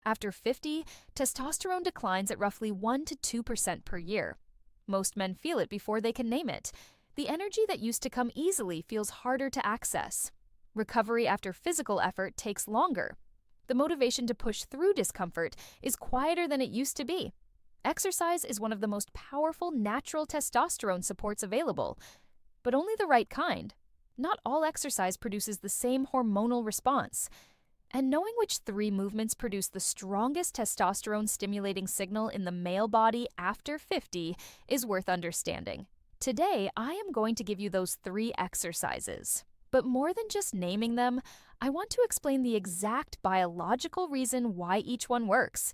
After 50, testosterone declines at roughly 1 to 2% per year. Most men feel it before they can name it. The energy that used to come easily feels harder to access. Recovery after physical effort takes longer. The motivation to push through discomfort is quieter than it used to be. Exercise is one of the most powerful natural testosterone supports available, but only the right kind. Not all exercise produces the same hormonal response. And knowing which 3 movements produce the strongest testosterone-stimulating signal in the male body after 50 is worth understanding. Today, I am going to give you those 3 exercises. But more than just naming them, I want to explain the exact biological reason why each one works.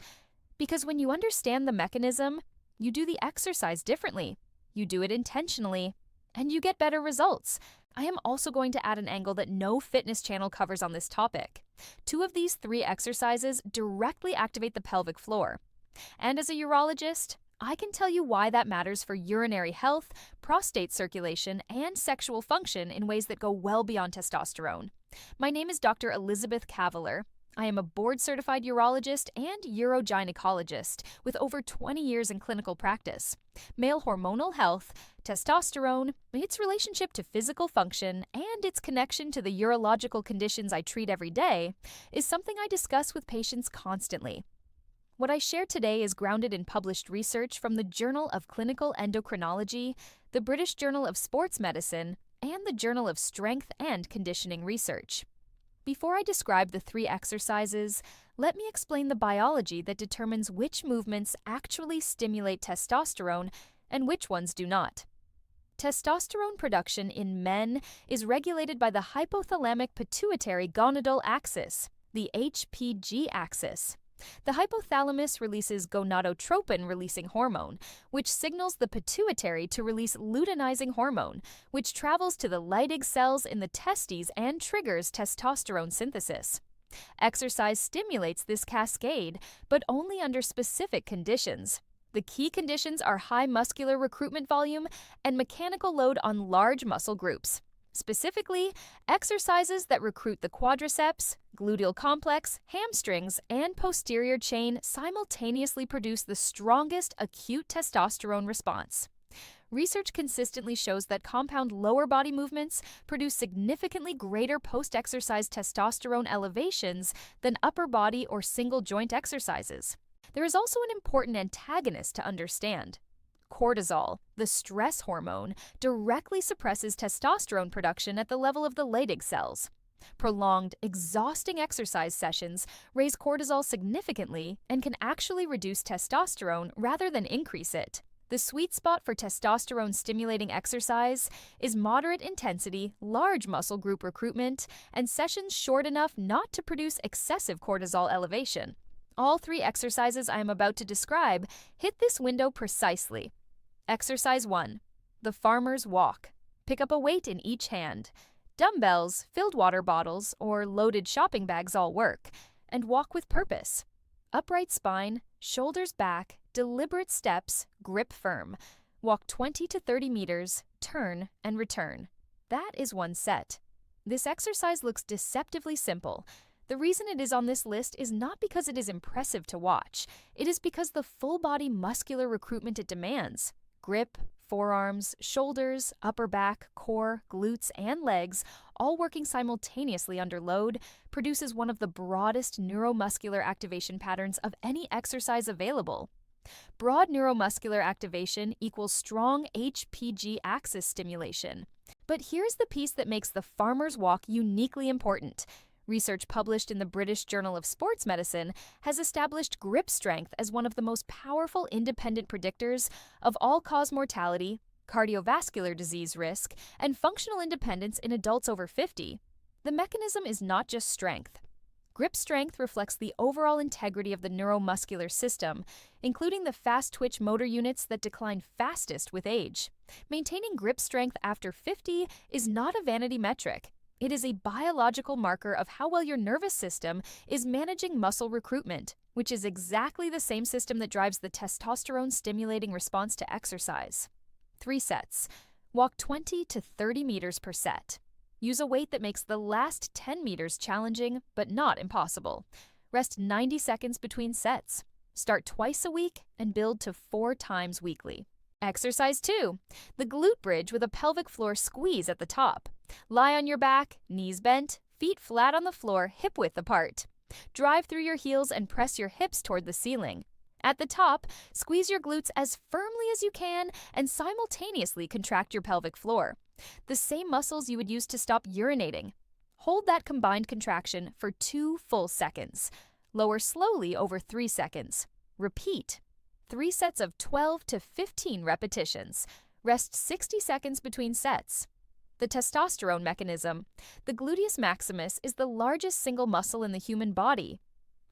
Because when you understand the mechanism, you do the exercise differently, you do it intentionally, and you get better results. I am also going to add an angle that no fitness channel covers on this topic. 2 of these 3 exercises directly activate the pelvic floor. And as a urologist, I can tell you why that matters for urinary health, prostate circulation, and sexual function in ways that go well beyond testosterone. My name is Dr. Elizabeth Kavaler. I am a board-certified urologist and urogynecologist with over 20 years in clinical practice. Male hormonal health, testosterone, its relationship to physical function, and its connection to the urological conditions I treat every day is something I discuss with patients constantly. What I share today is grounded in published research from the Journal of Clinical Endocrinology, the British Journal of Sports Medicine, and the Journal of Strength and Conditioning Research. Before I describe the 3 exercises, let me explain the biology that determines which movements actually stimulate testosterone and which ones do not. Testosterone production in men is regulated by the hypothalamic pituitary gonadal axis, the HPG axis. The hypothalamus releases gonadotropin-releasing hormone, which signals the pituitary to release luteinizing hormone, which travels to the Leydig cells in the testes and triggers testosterone synthesis. Exercise stimulates this cascade, but only under specific conditions. The key conditions are high muscular recruitment volume and mechanical load on large muscle groups. Specifically, exercises that recruit the quadriceps, gluteal complex, hamstrings, and posterior chain simultaneously produce the strongest acute testosterone response. Research consistently shows that compound lower body movements produce significantly greater post-exercise testosterone elevations than upper body or single joint exercises. There is also an important antagonist to understand. Cortisol, the stress hormone, directly suppresses testosterone production at the level of the Leydig cells. Prolonged, exhausting exercise sessions raise cortisol significantly and can actually reduce testosterone rather than increase it. The sweet spot for testosterone-stimulating exercise is moderate intensity, large muscle group recruitment, and sessions short enough not to produce excessive cortisol elevation. All 3 exercises I am about to describe hit this window precisely. Exercise 1. The farmer's walk. Pick up a weight in each hand. Dumbbells, filled water bottles, or loaded shopping bags all work, and walk with purpose. Upright spine, shoulders back, deliberate steps, grip firm. Walk 20 to 30 meters, turn, and return. That is 1 set. This exercise looks deceptively simple. The reason it is on this list is not because it is impressive to watch. It is because the full-body muscular recruitment it demands, grip, forearms, shoulders, upper back, core, glutes, and legs, all working simultaneously under load, produces one of the broadest neuromuscular activation patterns of any exercise available. Broad neuromuscular activation equals strong HPG axis stimulation. But here's the piece that makes the farmer's walk uniquely important. Research published in the British Journal of Sports Medicine has established grip strength as one of the most powerful independent predictors of all-cause mortality, cardiovascular disease risk, and functional independence in adults over 50. The mechanism is not just strength. Grip strength reflects the overall integrity of the neuromuscular system, including the fast-twitch motor units that decline fastest with age. Maintaining grip strength after 50 is not a vanity metric. It is a biological marker of how well your nervous system is managing muscle recruitment, which is exactly the same system that drives the testosterone-stimulating response to exercise. 3 sets. Walk 20 to 30 meters per set. Use a weight that makes the last 10 meters challenging, but not impossible. Rest 90 seconds between sets. Start twice a week and build to 4 times weekly. Exercise 2. The glute bridge with a pelvic floor squeeze at the top. Lie on your back, knees bent, feet flat on the floor, hip width apart. Drive through your heels and press your hips toward the ceiling. At the top, squeeze your glutes as firmly as you can and simultaneously contract your pelvic floor. The same muscles you would use to stop urinating. Hold that combined contraction for 2 full seconds. Lower slowly over 3 seconds. Repeat. 3 sets of 12 to 15 repetitions. Rest 60 seconds between sets. The testosterone mechanism. The gluteus maximus is the largest single muscle in the human body.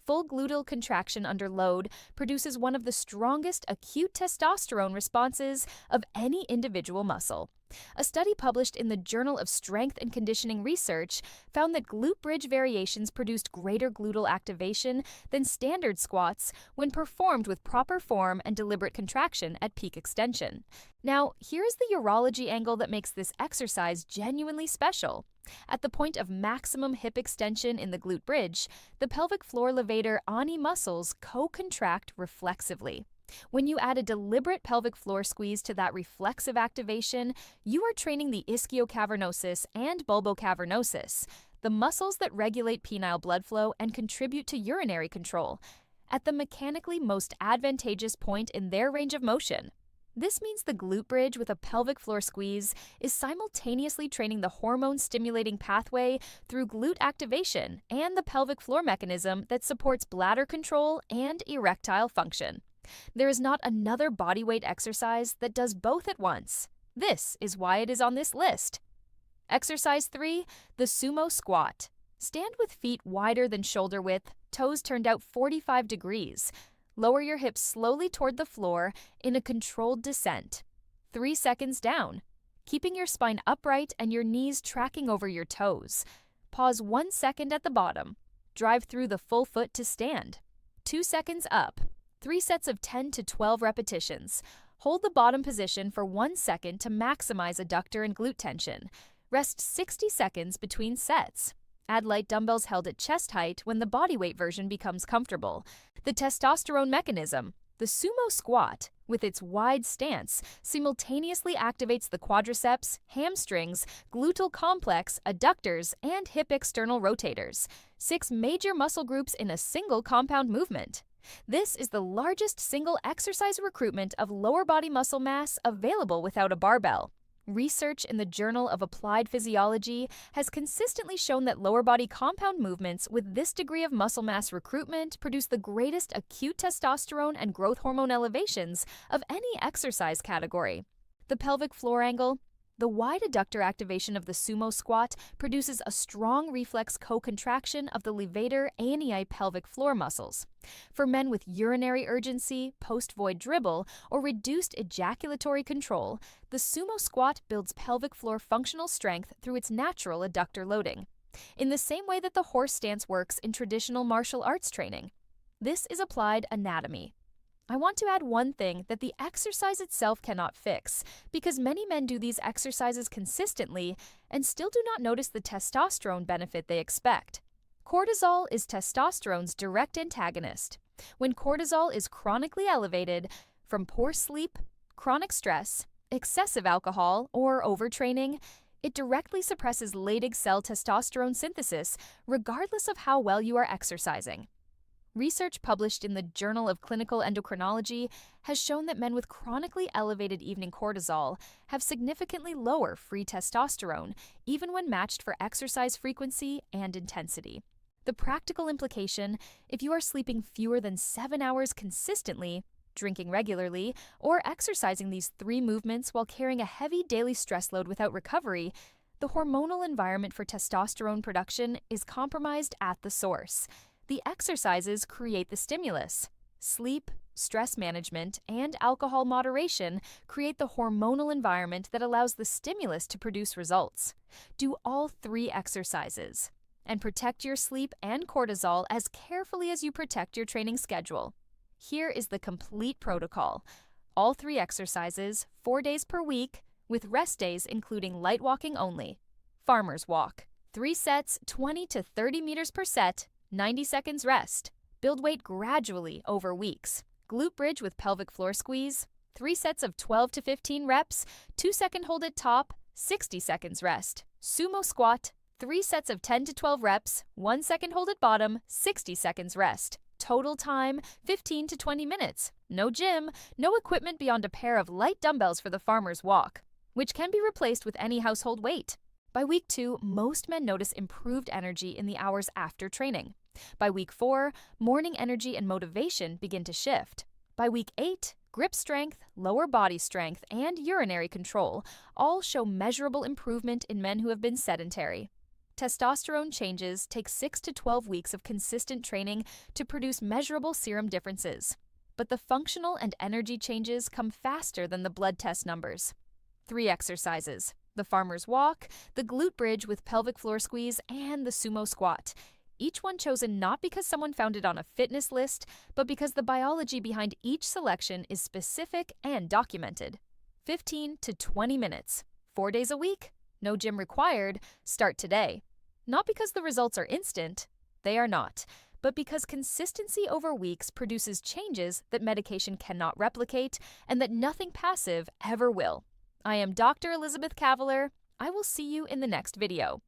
Full gluteal contraction under load produces one of the strongest acute testosterone responses of any individual muscle. A study published in the Journal of Strength and Conditioning Research found that glute bridge variations produced greater gluteal activation than standard squats when performed with proper form and deliberate contraction at peak extension. Now, here's the urology angle that makes this exercise genuinely special. At the point of maximum hip extension in the glute bridge, the pelvic floor levator ani muscles co-contract reflexively. When you add a deliberate pelvic floor squeeze to that reflexive activation, you are training the ischiocavernosus and bulbocavernosus, the muscles that regulate penile blood flow and contribute to urinary control, at the mechanically most advantageous point in their range of motion. This means the glute bridge with a pelvic floor squeeze is simultaneously training the hormone-stimulating pathway through glute activation and the pelvic floor mechanism that supports bladder control and erectile function. There is not another bodyweight exercise that does both at once. This is why it is on this list. Exercise 3, the Sumo squat. Stand with feet wider than shoulder width, toes turned out 45 degrees. Lower your hips slowly toward the floor in a controlled descent. 3 seconds down, keeping your spine upright and your knees tracking over your toes. Pause 1 second at the bottom. Drive through the full foot to stand. 2 seconds up. 3 sets of 10 to 12 repetitions. Hold the bottom position for 1 second to maximize adductor and glute tension. Rest 60 seconds between sets. Add light dumbbells held at chest height when the bodyweight version becomes comfortable. The testosterone mechanism. The sumo squat, with its wide stance, simultaneously activates the quadriceps, hamstrings, gluteal complex, adductors, and hip external rotators, 6 major muscle groups in a single compound movement. This is the largest single exercise recruitment of lower body muscle mass available without a barbell. Research in the Journal of Applied Physiology has consistently shown that lower body compound movements with this degree of muscle mass recruitment produce the greatest acute testosterone and growth hormone elevations of any exercise category. The pelvic floor angle. The wide adductor activation of the sumo squat produces a strong reflex co-contraction of the levator ani pelvic floor muscles. For men with urinary urgency, post-void dribble, or reduced ejaculatory control, the sumo squat builds pelvic floor functional strength through its natural adductor loading, in the same way that the horse stance works in traditional martial arts training. This is applied anatomy. I want to add one thing that the exercise itself cannot fix, because many men do these exercises consistently and still do not notice the testosterone benefit they expect. Cortisol is testosterone's direct antagonist. When cortisol is chronically elevated from poor sleep, chronic stress, excessive alcohol, or overtraining, it directly suppresses Leydig cell testosterone synthesis regardless of how well you are exercising. Research published in the Journal of Clinical Endocrinology has shown that men with chronically elevated evening cortisol have significantly lower free testosterone, even when matched for exercise frequency and intensity. The practical implication, if you are sleeping fewer than 7 hours consistently, drinking regularly, or exercising these 3 movements while carrying a heavy daily stress load without recovery, the hormonal environment for testosterone production is compromised at the source. The exercises create the stimulus. Sleep, stress management, and alcohol moderation create the hormonal environment that allows the stimulus to produce results. Do all 3 exercises, and protect your sleep and cortisol as carefully as you protect your training schedule. Here is the complete protocol. All 3 exercises, 4 days per week, with rest days including light walking only. Farmer's walk. 3 sets, 20 to 30 meters per set, 90 seconds rest. Build weight gradually over weeks. Glute bridge with pelvic floor squeeze. 3 sets of 12 to 15 reps, 2-second hold at top, 60 seconds rest. Sumo squat. 3 sets of 10 to 12 reps, 1-second hold at bottom, 60 seconds rest. Total time, 15 to 20 minutes. No gym, no equipment beyond a pair of light dumbbells for the farmer's walk, which can be replaced with any household weight. By week 2, most men notice improved energy in the hours after training. By week 4, morning energy and motivation begin to shift. By week 8, grip strength, lower body strength, and urinary control all show measurable improvement in men who have been sedentary. Testosterone changes take 6 to 12 weeks of consistent training to produce measurable serum differences. But the functional and energy changes come faster than the blood test numbers. 3 exercises: the farmer's walk, the glute bridge with pelvic floor squeeze, and the sumo squat. Each one chosen not because someone found it on a fitness list, but because the biology behind each selection is specific and documented. 15 to 20 minutes. 4 days a week. No gym required. Start today. Not because the results are instant. They are not. But because consistency over weeks produces changes that medication cannot replicate and that nothing passive ever will. I am Dr. Elizabeth Kavaler. I will see you in the next video.